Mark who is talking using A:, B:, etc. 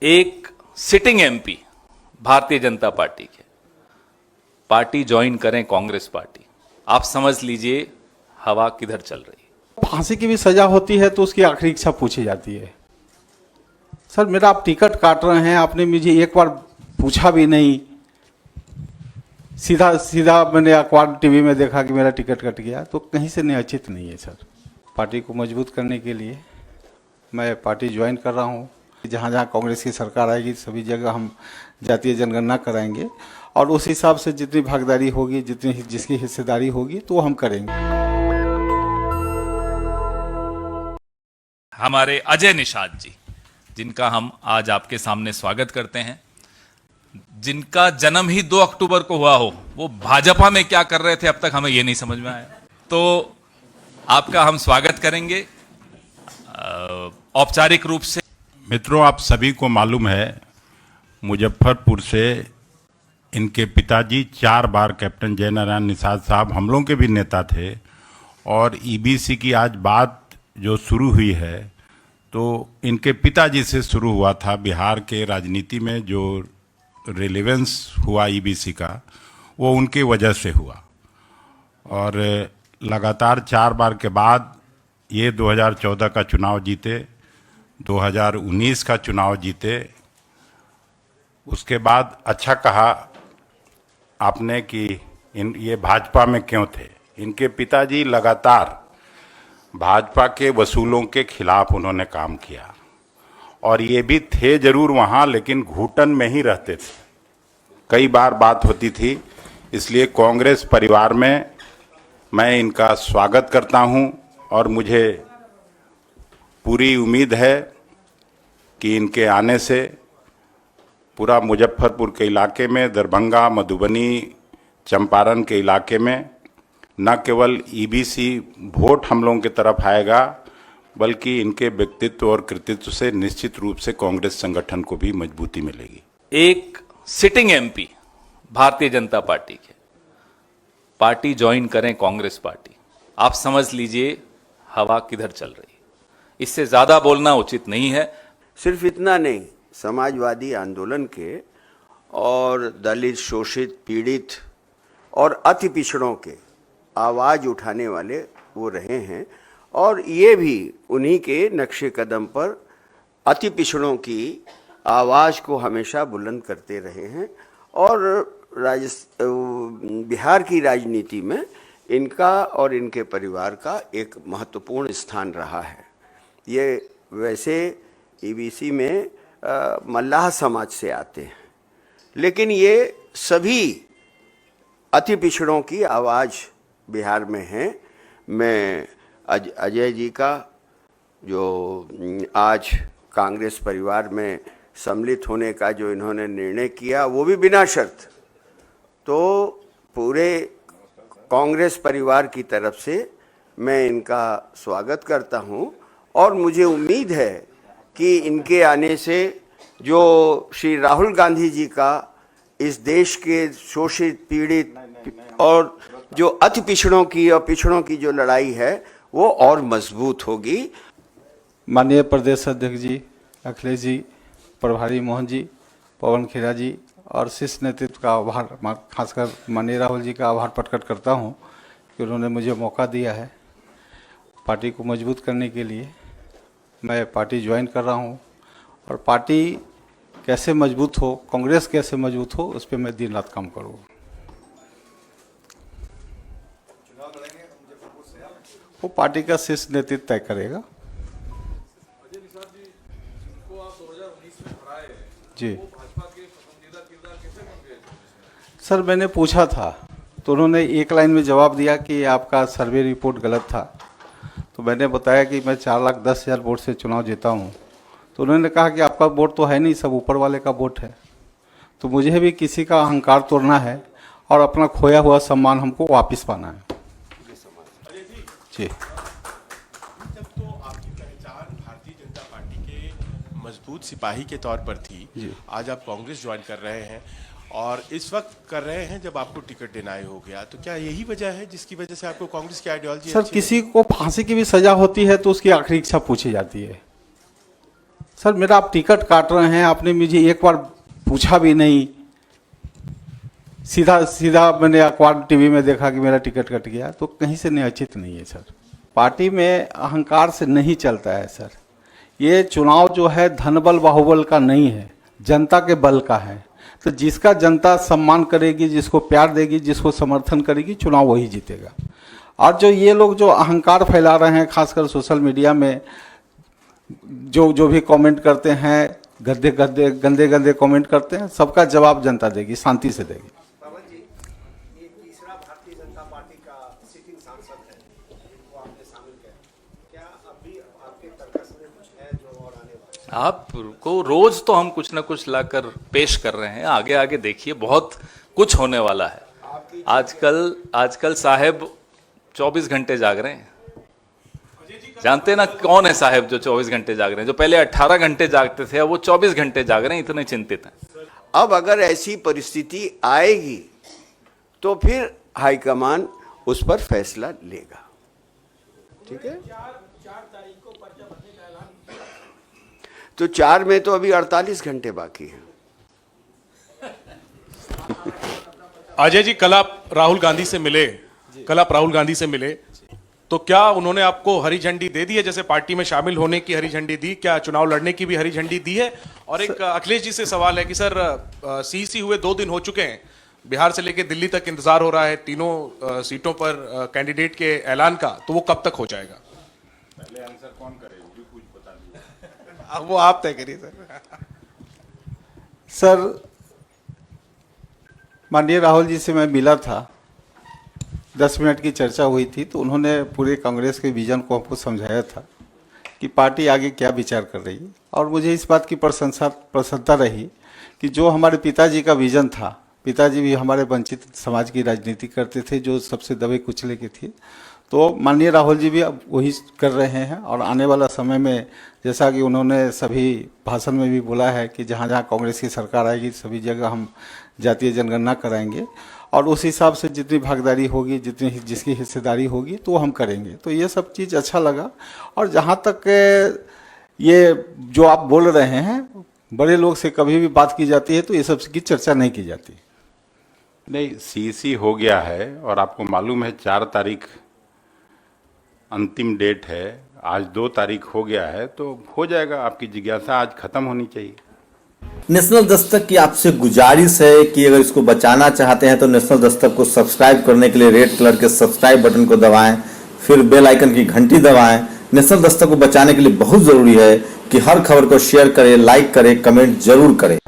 A: एक sitting MP Bharatiya Janata party के party join करें कांग्रेस पार्टी, आप समझ लीजिए हवा किधर चल रही है।
B: फांसी की भी सजा होती है तो उसकी आखिरी इच्छा पूछी जाती है। सर मेरा आप टिकट काट रहे हैं, आपने मुझे एक बार पूछा भी नहीं, सीधा सीधा मैंने अखबार टीवी में देखा कि मेरा टिकट कट गया, तो कहीं से निश्चित नहीं है। सर पार्टी को मजबूत करने के लिए मैं पार्टी ज्वाइन कर रहा हूँ। जहाँ जहाँ कांग्रेस की सरकार आएगी सभी जगह हम जातीय जनगणना कराएंगे और उस हिसाब से जितनी भागीदारी होगी, जितनी जिसकी हिस्सेदारी होगी तो वो हम करेंगे।
A: हमारे अजय निषाद जी, जिनका हम आज आपके सामने स्वागत करते हैं, जिनका जन्म ही 2 अक्टूबर को हुआ हो, वो भाजपा में क्या कर रहे थे अब तक हमें ये नहीं समझ में आया। तो आपका हम स्वागत करेंगे औपचारिक रूप से।
C: मित्रों, आप सभी को मालूम है मुजफ्फरपुर से इनके पिताजी 4 बार कैप्टन जयनारायण निषाद साहब हम लोगों के भी नेता थे, और ईबीसी की आज बात जो शुरू हुई है तो इनके पिताजी से शुरू हुआ था। बिहार के राजनीति में जो रिलेवेंस हुआ ईबीसी का, वो उनके वजह से हुआ, और लगातार 4 बार के बाद ये 2014 का चुनाव जीते, 2019 का चुनाव जीते। उसके बाद अच्छा कहा आपने कि ये भाजपा में क्यों थे। इनके पिताजी लगातार भाजपा के वसूलों के खिलाफ उन्होंने काम किया, और ये भी थे जरूर वहाँ, लेकिन घुटन में ही रहते थे। कई बार बात होती थी, इसलिए कांग्रेस परिवार में मैं इनका स्वागत करता हूँ, और मुझे पूरी उम्मीद है कि इनके आने से पूरा मुजफ्फरपुर के इलाके में, दरभंगा, मधुबनी, चंपारण के इलाके में न केवल ईबीसी वोट हम लोगों की तरफ आएगा, बल्कि इनके व्यक्तित्व और कृतित्व से निश्चित रूप से कांग्रेस संगठन को भी मजबूती मिलेगी।
A: एक sitting MP Bharatiya Janata party के पार्टी ज्वाइन करें कांग्रेस पार्टी, आप समझ लीजिए हवा किधर चल रही है। इससे ज्यादा बोलना उचित नहीं है।
D: सिर्फ इतना नहीं, समाजवादी आंदोलन के और दलित, शोषित, पीड़ित और अति पिछड़ों के आवाज़ उठाने वाले वो रहे हैं, और ये भी उन्हीं के नक्शे कदम पर अति पिछड़ों की आवाज़ को हमेशा बुलंद करते रहे हैं, और बिहार की राजनीति में इनका और इनके परिवार का एक महत्वपूर्ण स्थान रहा है। ये वैसे ईबीसी में मल्लाह समाज से आते हैं, लेकिन ये सभी अति पिछड़ों की आवाज़ बिहार में है। मैं अजय जी का जो आज कांग्रेस परिवार में सम्मिलित होने का जो इन्होंने निर्णय किया, वो भी बिना शर्त, तो पूरे कांग्रेस परिवार की तरफ से मैं इनका स्वागत करता हूं, और मुझे उम्मीद है कि इनके आने से जो श्री राहुल गांधी जी का इस देश के शोषित, पीड़ित और जो अति पिछड़ों की और पिछड़ों की जो लड़ाई है वो और मजबूत होगी।
B: माननीय प्रदेश अध्यक्ष जी, अखिलेश जी, प्रभारी मोहन जी, पवन खेरा जी और शीर्ष नेतृत्व का आभार, खासकर माननीय राहुल जी का आभार प्रकट करता हूं कि उन्होंने मुझे मौका दिया है। पार्टी को मजबूत करने के लिए मैं पार्टी ज्वाइन कर रहा हूं, और पार्टी कैसे मजबूत हो, कांग्रेस कैसे मजबूत हो, उस पर मैं दिन रात काम करूँगा। वो पार्टी का शीर्ष नेतृत्व तय करेगा। जी सर, मैंने पूछा था तो उन्होंने एक लाइन में जवाब दिया कि आपका सर्वे रिपोर्ट गलत था। तो मैंने बताया कि मैं 4,10,000 वोट से चुनाव जीता हूँ। तो उन्होंने कहा कि आपका वोट तो है नहीं, सब ऊपर वाले का वोट है। तो मुझे भी किसी का अहंकार तोड़ना है और अपना खोया हुआ सम्मान हमको वापस पाना है। जी,
E: जब तो आपकी पहचान भारतीय जनता पार्टी के मजबूत सिपाही के तौर पर थी, आज आप कांग्रेस ज्वाइन कर रहे हैं, और इस वक्त कर रहे हैं जब आपको टिकट डिनाई हो गया, तो क्या यही वजह है जिसकी वजह से आपको कांग्रेस की आइडियोलॉजी?
B: सर किसी को फांसी की भी सजा होती है तो उसकी आखिरी इच्छा पूछी जाती है। सर मेरा आप टिकट काट रहे हैं, आपने मुझे एक बार पूछा भी नहीं, सीधा सीधा मैंने अखबार टीवी में देखा कि मेरा टिकट कट गया, तो कहीं से निश्चित नहीं है सर। पार्टी में अहंकार से नहीं चलता है सर। ये चुनाव जो है धनबल बाहुबल का नहीं है, जनता के बल का है। तो जिसका जनता सम्मान करेगी, जिसको प्यार देगी, जिसको समर्थन करेगी, चुनाव वही जीतेगा। और जो ये लोग जो अहंकार फैला रहे हैं, खासकर सोशल मीडिया में जो भी कमेंट करते हैं, गंदे गंदे कमेंट करते हैं, सबका जवाब जनता देगी, शांति से देगी।
F: पवन जी, ये तीसरा भारतीय जनता पार्टी का सिटिंग सांसद है, जिनको आपने शामिल किया, क्या अभी आपके तर्कस में कुछ है जो और आने वाला है?
A: आपको रोज तो हम कुछ ना कुछ लाकर पेश कर रहे हैं, आगे आगे देखिए बहुत कुछ होने वाला है। आजकल साहेब 24 घंटे जाग रहे हैं। जानते ना कौन है साहेब जो 24 घंटे जाग रहे हैं? जो पहले 18 घंटे जागते थे, अब वो 24 घंटे जाग रहे हैं, इतने चिंतित हैं।
D: अब अगर ऐसी परिस्थिति आएगी तो फिर हाईकमान उस पर फैसला लेगा। ठीक है, तो 4 में तो अभी 48 घंटे बाकी है।
E: अजय जी, कल आप राहुल गांधी से मिले, तो क्या उन्होंने आपको हरी झंडी दे दी है? जैसे पार्टी में शामिल होने की हरी झंडी दी, क्या चुनाव लड़ने की भी हरी झंडी दी है? और एक अखिलेश जी से सवाल है कि सर सीसी हुए 2 दिन हो चुके हैं, बिहार से लेकर दिल्ली तक इंतजार हो रहा है तीनों सीटों पर कैंडिडेट के ऐलान का, तो वो कब तक हो जाएगा?
C: पहले आंसर कौन करे, वो भी कुछ बता दीजिए।
E: अब वो आप तय करिए सर।
B: सर माननीय राहुल जी से मैं मिला था, 10 मिनट की चर्चा हुई थी, तो उन्होंने पूरे कांग्रेस के विजन को हमको समझाया था कि पार्टी आगे क्या विचार कर रही है। और मुझे इस बात की प्रसन्नता रही कि जो हमारे पिताजी का विजन था, पिताजी भी हमारे वंचित समाज की राजनीति करते थे, जो सबसे दबे कुचले के थे, तो माननीय राहुल जी भी अब वही कर रहे हैं। और आने वाला समय में, जैसा कि उन्होंने सभी भाषण में भी बोला है कि जहाँ जहाँ कांग्रेस की सरकार आएगी सभी जगह हम जातीय जनगणना कराएंगे, और उस हिसाब से जितनी भागीदारी होगी, जिसकी हिस्सेदारी होगी, तो हम करेंगे। तो ये सब चीज़ अच्छा लगा। और जहाँ तक ये जो आप बोल रहे हैं, बड़े लोग से कभी भी बात की जाती है तो ये सब की चर्चा नहीं की जाती।
C: नहीं, सीसी हो गया है और आपको मालूम है 4 तारीख अंतिम डेट है, आज 2 तारीख हो गया है, तो हो जाएगा। आपकी जिज्ञासा आज खत्म होनी चाहिए।
G: नेशनल दस्तक की आपसे गुजारिश है कि अगर इसको बचाना चाहते हैं तो नेशनल दस्तक को सब्सक्राइब करने के लिए रेड कलर के सब्सक्राइब बटन को दबाएं, फिर बेल आइकन की घंटी दबाएं। नेशनल दस्तक को बचाने के लिए बहुत जरूरी है कि हर खबर को शेयर करें, लाइक करें, कमेंट जरूर करें।